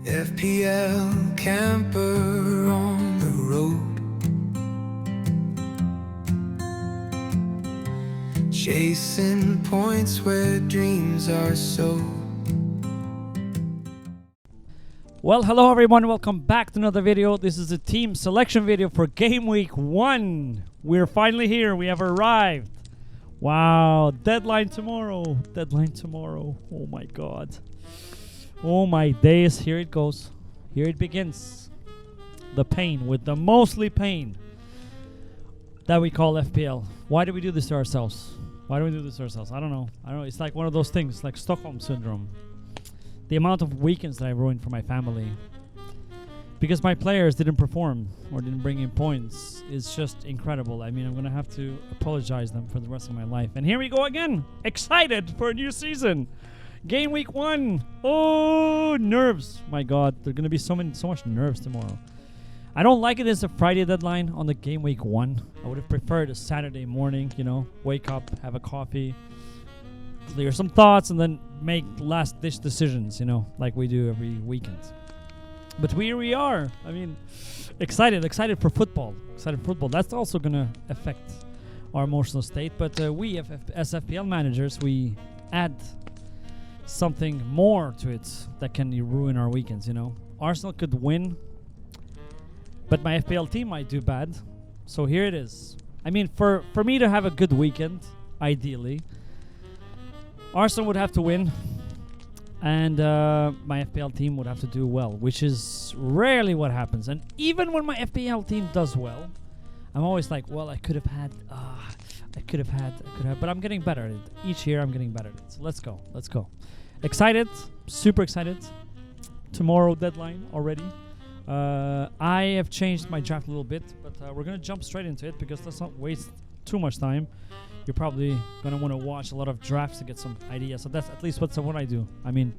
FPL camper on the road, chasing points where dreams are sold. Well, hello everyone, welcome back to another video. This is a team selection video for game week 1. We're finally here, we have arrived. Wow, deadline tomorrow. Oh my god. Oh my days, here it goes. Here it begins. The pain, with the mostly pain that we call FPL. Why do we do this to ourselves? I don't know. It's like one of those things, like Stockholm Syndrome. The amount of weekends that I ruined for my family because my players didn't perform or didn't bring in points is just incredible. I mean, I'm going to have to apologize them for the rest of my life. And here we go again. Excited for a new season. Game week 1. Oh, nerves. My God, there are going to be so much nerves tomorrow. I don't like it as a Friday deadline on the game week 1. I would have preferred a Saturday morning, wake up, have a coffee, clear some thoughts, and then make last-ditch decisions, like we do every weekend. But here we are. I mean, excited for football. That's also going to affect our emotional state. But we, as FPL managers, we add something more to it that can ruin our weekends, Arsenal could win, but my FPL team might do bad. So here it is. I mean, for me to have a good weekend, ideally, Arsenal would have to win, and my FPL team would have to do well, which is rarely what happens. And even when my FPL team does well, I'm always like, well, I could have, but I'm getting better at it. Each year I'm getting better at it. So let's go. Excited, super excited. Tomorrow deadline already. I have changed my draft a little bit, but we're going to jump straight into it because let's not waste too much time. You're probably going to want to watch a lot of drafts to get some ideas. So that's at least what I do. I mean,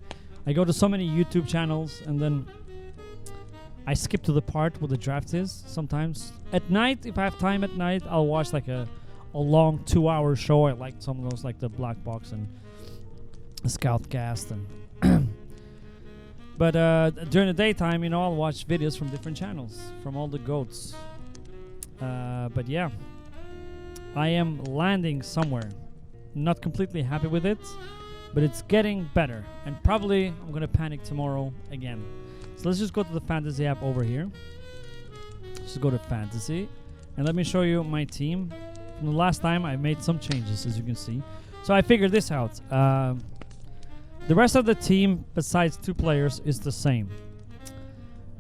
I go to so many YouTube channels and then I skip to the part where the draft is sometimes. At night, if I have time at night, I'll watch like a long 2-hour show. I like some of those, like the Black Box and the Scoutcast. And but during the daytime, I'll watch videos from different channels, from all the GOATs. But yeah. I am landing somewhere. Not completely happy with it, but it's getting better. And probably I'm going to panic tomorrow again. So let's just go to the Fantasy app over here. Just go to Fantasy. And let me show you my team. From the last time, I made some changes, as you can see. So I figured this out. The rest of the team, besides 2 players, is the same.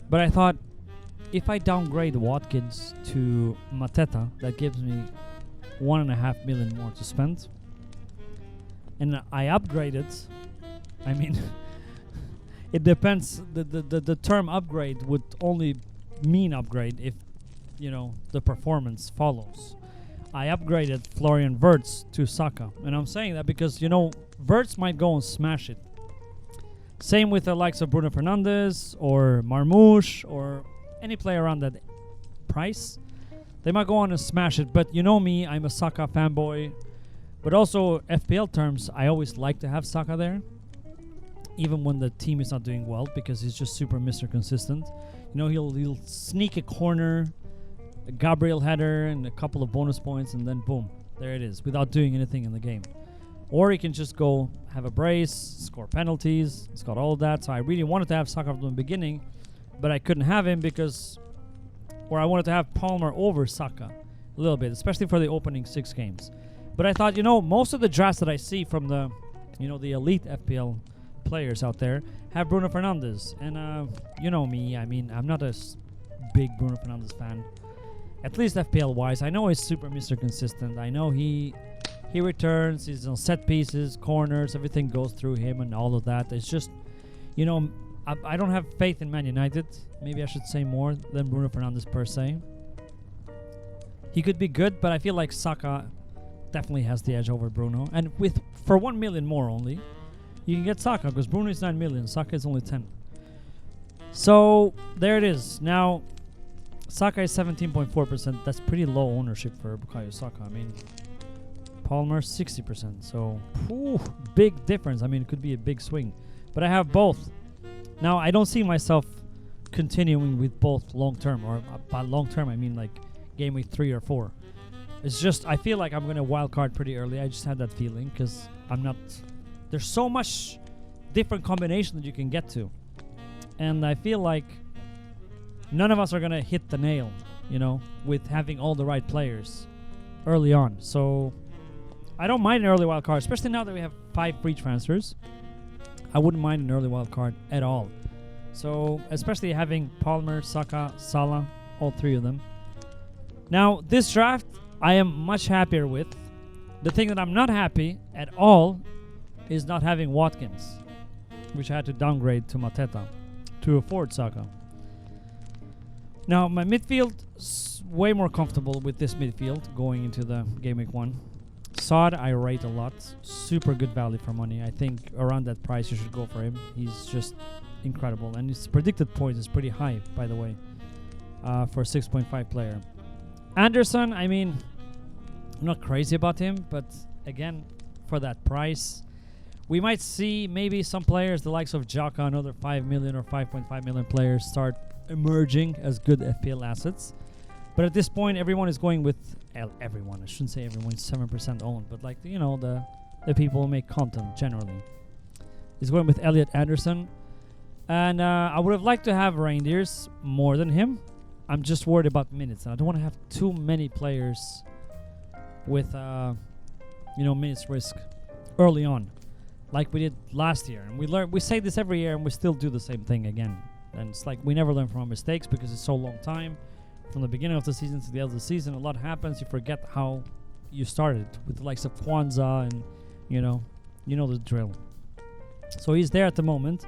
But I thought, if I downgrade Watkins to Mateta, that gives me 1.5 million more to spend, and I upgraded. I mean, it depends. The term upgrade would only mean upgrade if the performance follows. I upgraded Florian Wirtz to Saka, and I'm saying that because Wirtz might go and smash it. Same with the likes of Bruno Fernandes or Marmoush or any player around that price. They might go on and smash it, but me, I'm a Saka fanboy. But also, FPL terms, I always like to have Saka there, even when the team is not doing well, because he's just super Mr. Consistent. He'll sneak a corner, a Gabriel header, and a couple of bonus points, and then boom, there it is, without doing anything in the game. Or he can just go have a brace, score penalties. It's got all of that. So I really wanted to have Saka from the beginning, but I couldn't have him because... Or I wanted to have Palmer over Saka a little bit, especially for the opening 6 games. But I thought, most of the drafts that I see from the, the elite FPL players out there have Bruno Fernandes. And, me, I mean, I'm not a big Bruno Fernandes fan. At least FPL-wise. I know he's super Mr. Consistent. I know he returns, he's on set pieces, corners, everything goes through him and all of that. It's just, I don't have faith in Man United. Maybe I should say more than Bruno Fernandes per se. He could be good, but I feel like Saka definitely has the edge over Bruno. And for 1 million more only, you can get Saka because Bruno is 9 million, Saka is only 10. So there it is. Now, Saka is 17.4%. That's pretty low ownership for Bukayo Saka. I mean, Palmer 60%. So, big difference. I mean, it could be a big swing. But I have both Now, I don't see myself continuing with both long term, or by long term, I mean like game week 3 or 4. It's just, I feel like I'm going to wild card pretty early. I just had that feeling because I'm not. There's so much different combination that you can get to. And I feel like none of us are going to hit the nail, you know, with having all the right players early on. So I don't mind an early wild card, especially now that we have 5 free transfers. I wouldn't mind an early wild card at all. So especially having Palmer, Saka, Salah, all 3 of them. Now, this draft, I am much happier with. The thing that I'm not happy at all is not having Watkins, which I had to downgrade to Mateta to afford Saka. Now, my midfield is way more comfortable with this midfield going into the game week 1. Saad, I rate a lot. Super good value for money. I think around that price you should go for him. He's just incredible. And his predicted points is pretty high, by the way, for a 6.5 player. Anderson, I mean, I'm not crazy about him, but again, for that price, we might see maybe some players, the likes of Xhaka, another 5 million or 5.5 million players, start emerging as good FPL assets. But at this point, everyone is going with everyone. I shouldn't say everyone, 7% owned, but like, you know, the people who make content generally is going with Elliot Anderson. And I would have liked to have Reindeers more than him. I'm just worried about minutes, and I don't want to have too many players with, minutes risk early on, like we did last year. And we say this every year, and we still do the same thing again. And it's like we never learn from our mistakes because it's so long time. From the beginning of the season to the end of the season, a lot happens. You forget how you started with the likes of Kwanzaa, and you know the drill. So he's there at the moment.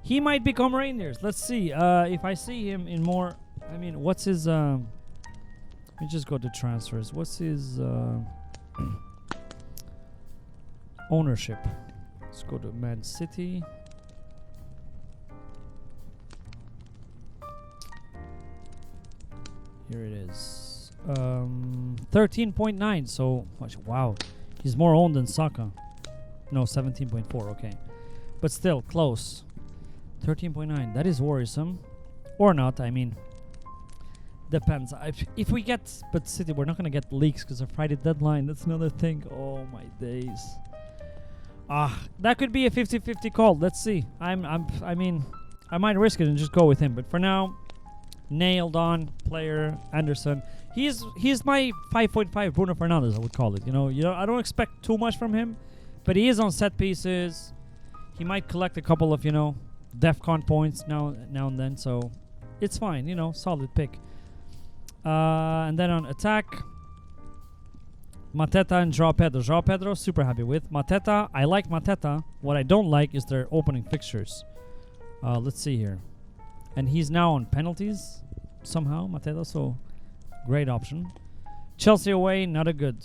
He might become Reindeers. Let's see. If I see him in more, I mean, what's his? Let me just go to transfers. What's his ownership? Let's go to Man City. Here it is. 13.9. So much. Wow. He's more owned than Saka. No, 17.4. Okay. But still, close. 13.9. That is worrisome. Or not. I mean, depends. If we get... But City, we're not going to get leaks because of Friday deadline. That's another thing. Oh, my days. That could be a 50-50 call. Let's see. I mean, I might risk it and just go with him. But for now... Nailed on player Anderson. He's my 5.5 Bruno Fernandes, I would call it. You know, I don't expect too much from him, but he is on set pieces. He might collect a couple of, DEFCON points now and then, so it's fine, solid pick. And then on attack, Mateta and João Pedro. João Pedro, super happy with. Mateta, I like Mateta. What I don't like is their opening fixtures. Let's see here. And he's now on penalties somehow, Mateta, so great option. Chelsea away, not a good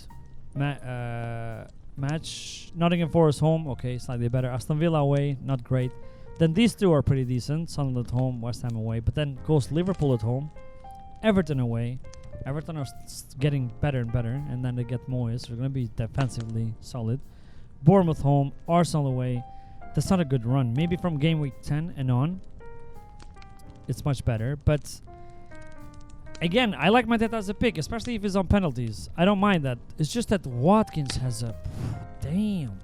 match. Nottingham Forest home, okay, slightly better. Aston Villa away, not great. Then these two are pretty decent. Sunderland at home, West Ham away. But then goes Liverpool at home, Everton away. Everton are getting better and better, and then they get Moyes. So they're going to be defensively solid. Bournemouth home, Arsenal away. That's not a good run. Maybe from game week 10 and on, it's much better. But again, I like Mateta as a pick, especially if he's on penalties. I don't mind that. It's just that Watkins has a... Damn.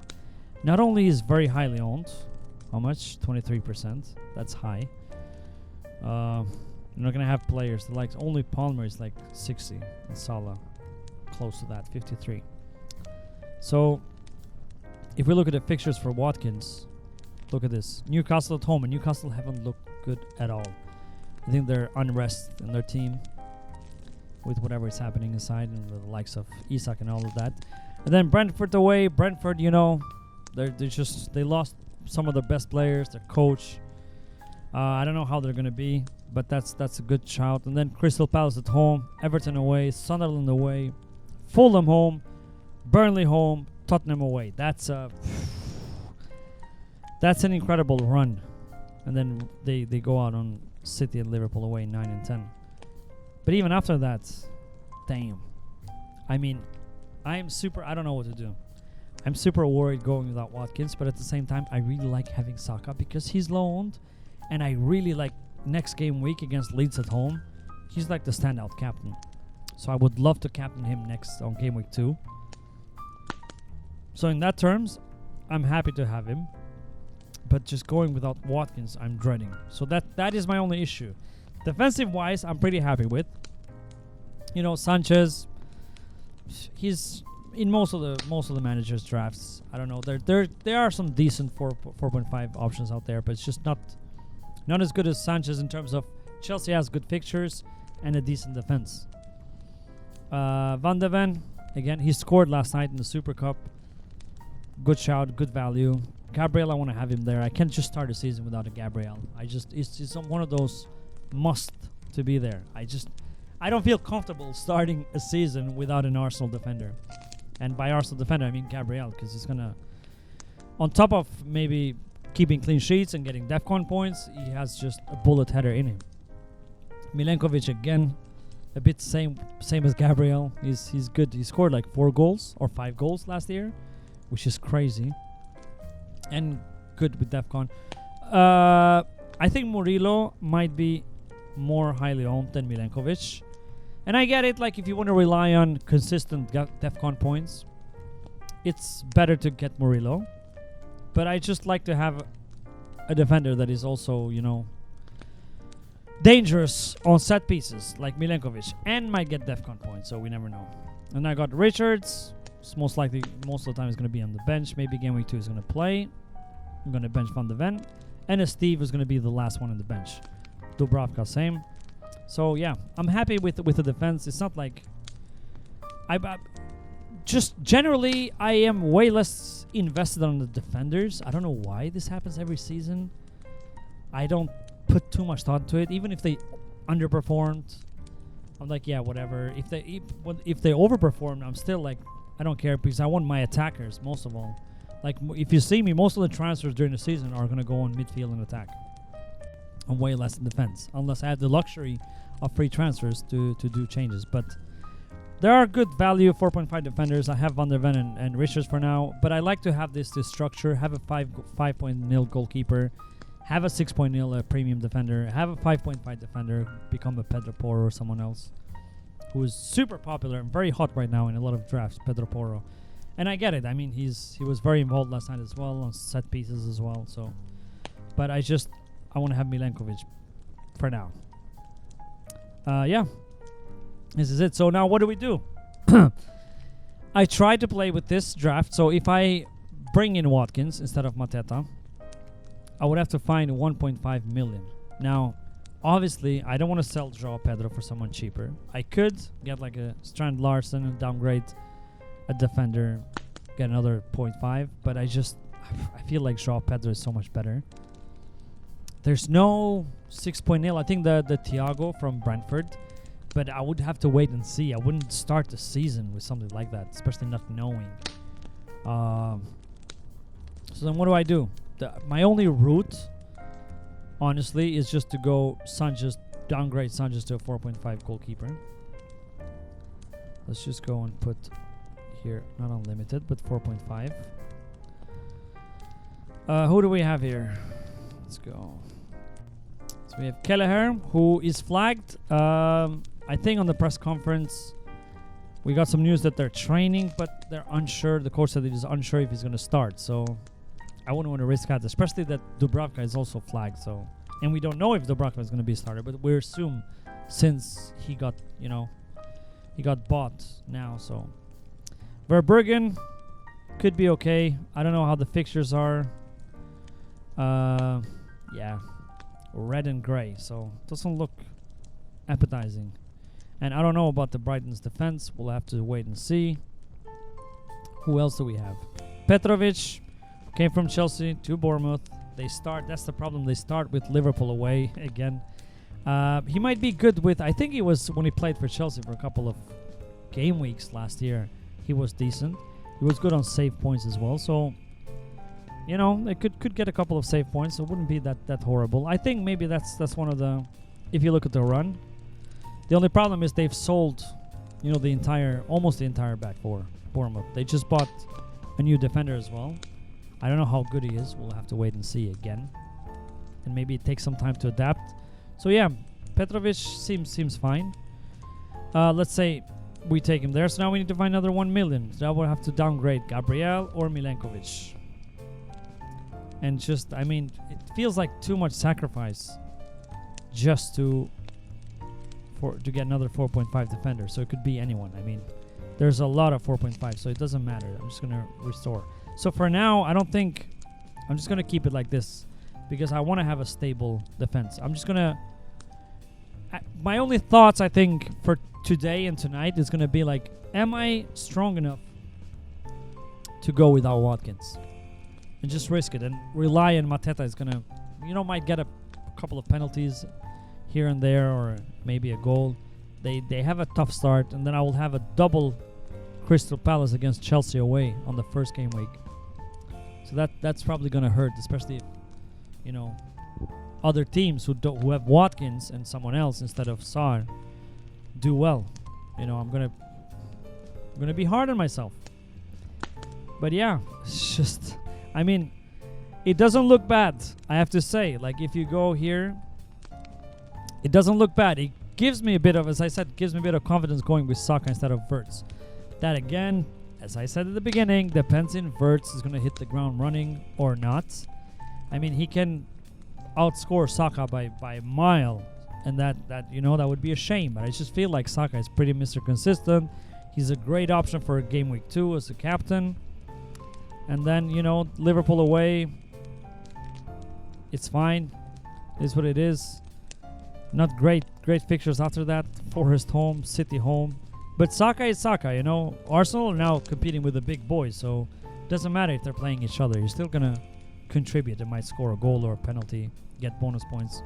Not only is very highly owned. How much? 23%. That's high. You're not going to have players. Only Palmer is like 60. And Salah close to that, 53. So, if we look at the fixtures for Watkins, look at this. Newcastle at home, and Newcastle haven't looked good at all. I think they're unrest in their team with whatever is happening inside, and the likes of Isak and all of that. And then Brentford away. Brentford, they lost some of their best players, their coach. I don't know how they're going to be, but that's a good shout. And then Crystal Palace at home, Everton away, Sunderland away, Fulham home, Burnley home, Tottenham away. That's an incredible run. And then they go out on City and Liverpool away, 9 and 10. But even after that, damn. I mean, I don't know what to do. I'm super worried going without Watkins, but at the same time, I really like having Saka because he's low owned and I really like next game week against Leeds at home. He's like the standout captain. So I would love to captain him next on game week 2. So in that terms, I'm happy to have him. But just going without Watkins, I'm dreading. So that is my only issue. Defensive wise, I'm pretty happy with. You know, Sanchez, he's in most of the managers' drafts. I don't know. There are some decent 4.5 options out there, but it's just not as good as Sanchez in terms of Chelsea has good fixtures and a decent defense. Van de Ven, again, he scored last night in the Super Cup. Good shout, good value. Gabriel, I want to have him there. I can't just start the season without a Gabriel. It's one of those must to be there. I don't feel comfortable starting a season without an Arsenal defender. And by Arsenal defender, I mean Gabriel, because he's gonna, on top of maybe keeping clean sheets and getting DEFCON points, he has just a bullet header in him. Milenkovic again, a bit same as Gabriel. He's good. He scored like 4 goals or 5 goals last year, which is crazy. And good with DEFCON. I think Murillo might be more highly owned than Milenkovic. And I get it, like if you want to rely on consistent DEFCON points, it's better to get Murillo. But I just like to have a defender that is also, you know, dangerous on set pieces, like Milenkovic, and might get DEFCON points, so we never know. And I got Richards. It's most likely, most of the time, is going to be on the bench. Maybe game week 2 is going to play. I'm going to bench Van de Ven. And a Steve is going to be the last one on the bench. Dubravka, same. So, yeah, I'm happy with the defense. It's not like... I just generally, I am way less invested on the defenders. I don't know why this happens every season. I don't put too much thought into it. Even if they underperformed, I'm like, yeah, whatever. If they overperformed, I'm still like, I don't care, because I want my attackers most of all. Like, if you see me, most of the transfers during the season are going to go on midfield and attack. I'm way less in defense, unless I have the luxury of free transfers to do changes. But there are good value 4.5 defenders. I have Van der Ven and Richards for now, but I like to have this structure, have a 5.0 goalkeeper, have a 6.0 premium defender, have a 5.5 defender, become a Pedro Porro or someone else who is super popular and very hot right now in a lot of drafts, Pedro Porro. And I get it. I mean, he was very involved last night as well, on set pieces as well. So, but I want to have Milenkovic for now. Yeah, this is it. So now what do we do? I tried to play with this draft. So if I bring in Watkins instead of Mateta, I would have to find 1.5 million. Now, obviously, I don't want to sell João Pedro for someone cheaper. I could get like a Strand Larsen and downgrade a defender, get another 0.5, but I feel like João Pedro is so much better. There's no 6.0. I think the Thiago from Brentford, but I would have to wait and see. I wouldn't start the season with something like that, especially not knowing. So then what do I do? My only route, honestly, is just to go Sanchez, downgrade Sanchez to a 4.5 goalkeeper. Let's just go and put here, not unlimited, but 4.5. Who do we have here? Let's go. So we have Kelleher, who is flagged. I think on the press conference, we got some news that they're training, but they're unsure. The coach said he's unsure if he's going to start. So I wouldn't want to risk that, especially that Dubravka is also flagged. So, and we don't know if Dubravka is going to be started, but we assume since he got, he got bought now. So Verbruggen could be okay. I don't know how the fixtures are. Yeah, red and gray, so doesn't look appetizing. And I don't know about the Brighton's defense. We'll have to wait and see. Who else do we have? Petrovic came from Chelsea to Bournemouth. That's the problem. They start with Liverpool away again. He might be good with, I think he was, when he played for Chelsea for a couple of game weeks last year, he was decent. He was good on save points as well. So, they could get a couple of save points. So it wouldn't be that horrible. I think maybe that's one of the, if you look at the run. The only problem is they've sold, almost the entire back for Bournemouth. They just bought a new defender as well. I don't know how good he is. We'll have to wait and see again. and maybe it takes some time to adapt. So yeah, Petrovic seems fine. Let's say we take him there. So now we need to find another 1 million. So now we'll have to downgrade Gabriel or Milenkovic. And just, I mean, it feels like too much sacrifice just to get another 4.5 defender. So it could be anyone. I mean, there's a lot of 4.5, so it doesn't matter. I'm just going to restore. So for now, I don't think... I'm just going to keep it like this because I want to have a stable defense. I'm just going to... my only thoughts, I think, for today and tonight is going to be like, am I strong enough to go without Watkins? And just risk it and rely on Mateta is going to, might get a couple of penalties here and there or maybe a goal. They have a tough start, and then I will have a double Crystal Palace against Chelsea away on the first game week. So that's probably going to hurt, especially if, other teams who have Watkins and someone else instead of Sarr do well. I'm gonna be hard on myself. But yeah, it's just, I mean, it doesn't look bad, I have to say. Like, if you go here, it doesn't look bad. It gives me a bit of, as I said, gives me a bit of confidence going with Saka instead of Wirtz. That again, as I said at the beginning, depends if Wirtz is gonna hit the ground running or not. I mean, he can outscore Saka by a mile, and that would be a shame. But I just feel like Saka is pretty Mr. Consistent. He's a great option for a game week 2 as a captain. And then Liverpool away, it's fine. It's what it is. Not great fixtures after that. Forest home, City home, but Saka is Saka. Arsenal are now competing with the big boys, so it doesn't matter if they're playing each other. You're still gonna contribute. They might score a goal or a penalty, get bonus points,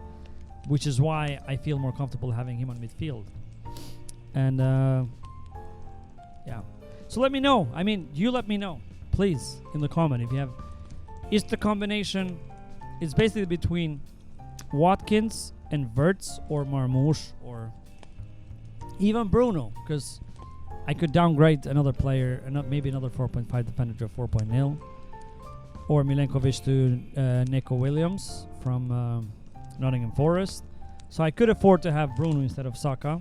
which is why I feel more comfortable having him on midfield. And yeah, so let me know. I mean, you let me know, please, in the comment if you have. Is the combination? It's basically between Watkins and Wirtz or Marmoush or even Bruno, because I could downgrade another player and maybe another 4.5 defender to a 4.0. Or Milenkovic to Nico Williams from Nottingham Forest. So I could afford to have Bruno instead of Saka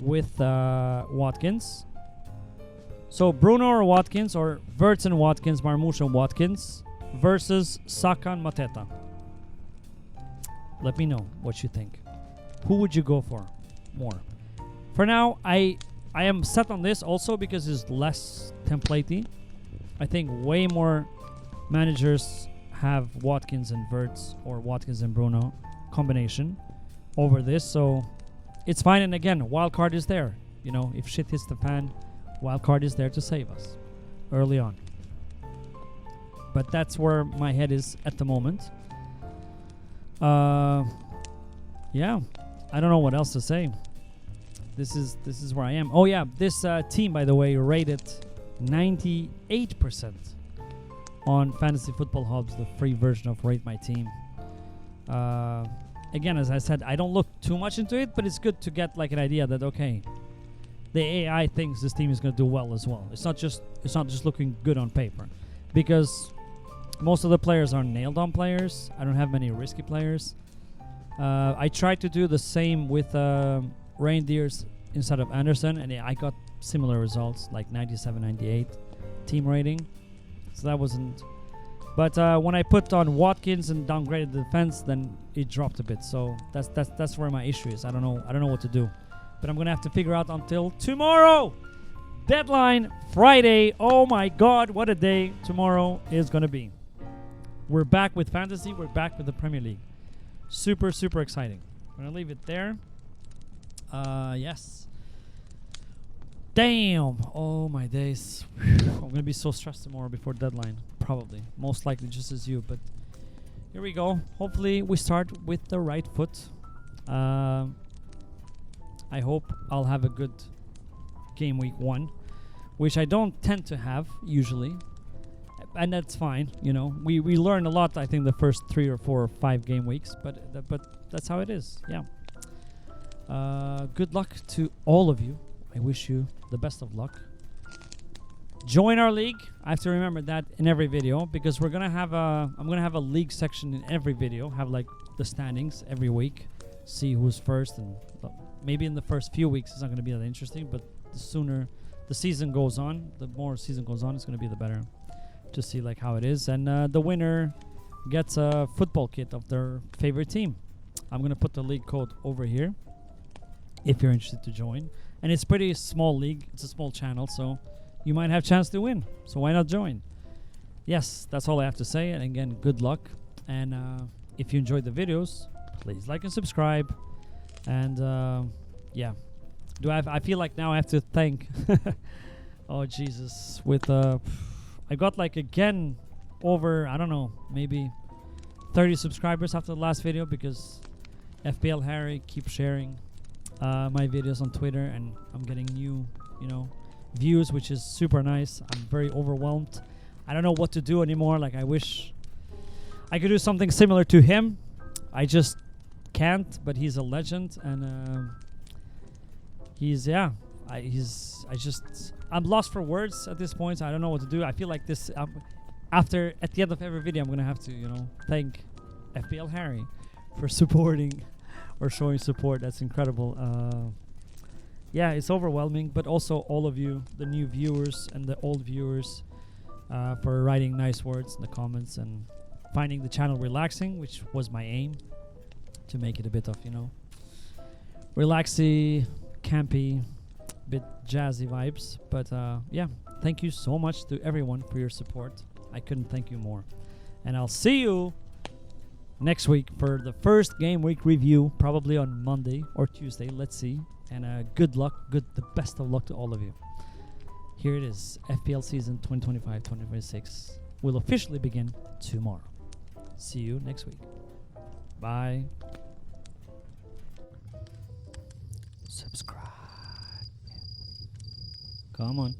with Watkins. So Bruno or Watkins, or Wirtz and Watkins, Marmoush and Watkins versus Saka and Mateta. Let me know what you think. Who would you go for more? For now, I am set on this also because it's less templatey. I think way more managers have Watkins and Wirtz or Watkins and Bruno combination over this, so it's fine. And again, wildcard is there. If shit hits the fan, wildcard is there to save us early on. But that's where my head is at the moment. Yeah, I don't know what else to say. This is where I am. Oh yeah, this team, by the way, rated 98% on Fantasy Football Hubs, the free version of Rate My Team. Again, as I said, I don't look too much into it, but it's good to get like an idea that okay, the AI thinks this team is going to do well as well. It's not just looking good on paper, because most of the players are nailed on players. I don't have many risky players. I tried to do the same with Reindeers instead of Anderson, and I got similar results, like 97, 98 team rating. So that wasn't. But when I put on Watkins and downgraded the defense, then it dropped a bit. So that's where my issue is. I don't know what to do. But I'm gonna have to figure out until tomorrow. Deadline Friday. Oh my God, what a day tomorrow is gonna be. We're back with fantasy. We're back with the Premier League. Super, super exciting. I'm gonna leave it there. Yes. Damn. Oh my days. I'm gonna be so stressed tomorrow before deadline. Probably. Most likely just as you. But here we go. Hopefully we start with the right foot. I hope I'll have a good game week 1, which I don't tend to have usually. And that's fine, We learn a lot, I think, the first 3 or 4 or 5 game weeks, but that's how it is. Yeah. Good luck to all of you. I wish you the best of luck. Join our league. I have to remember that in every video because we're gonna have I'm gonna have a league section in every video. Have like the standings every week. See who's first, and maybe in the first few weeks it's not gonna be that interesting. But the sooner the season goes on, the more season goes on, it's gonna be the better to see like how it is. And the winner gets a football kit of their favorite team. I'm gonna put the league code over here if you're interested to join. And it's pretty small league. It's a small channel, so you might have chance to win. So why not join? Yes, that's all I have to say. And again, good luck. And if you enjoyed the videos, please like and subscribe. And yeah, I feel like now I have to thank. Oh Jesus! With I got like again over, I don't know, maybe 30 subscribers after the last video because FPL Harry keeps sharing my videos on Twitter, and I'm getting new, views, which is super nice. I'm very overwhelmed. I don't know what to do anymore. Like, I wish I could do something similar to him. I just can't, but he's a legend, and I'm lost for words at this point. So I don't know what to do. I feel like this at the end of every video I'm gonna have to thank FPL Harry for supporting or showing support. That's incredible. Yeah, it's overwhelming, but also all of you, the new viewers and the old viewers, for writing nice words in the comments and finding the channel relaxing, which was my aim, to make it a bit of relaxy, campy, bit jazzy vibes. But yeah, thank you so much to everyone for your support. I couldn't thank you more. And I'll see you next week for the first game week review, probably on Monday or Tuesday. Let's see. And good luck, the best of luck to all of you. Here it is, FPL season 2025-2026 will officially begin tomorrow. See you next week. Bye. Subscribe. Come on.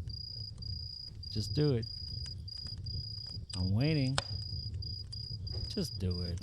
Just do it. I'm waiting. Just do it.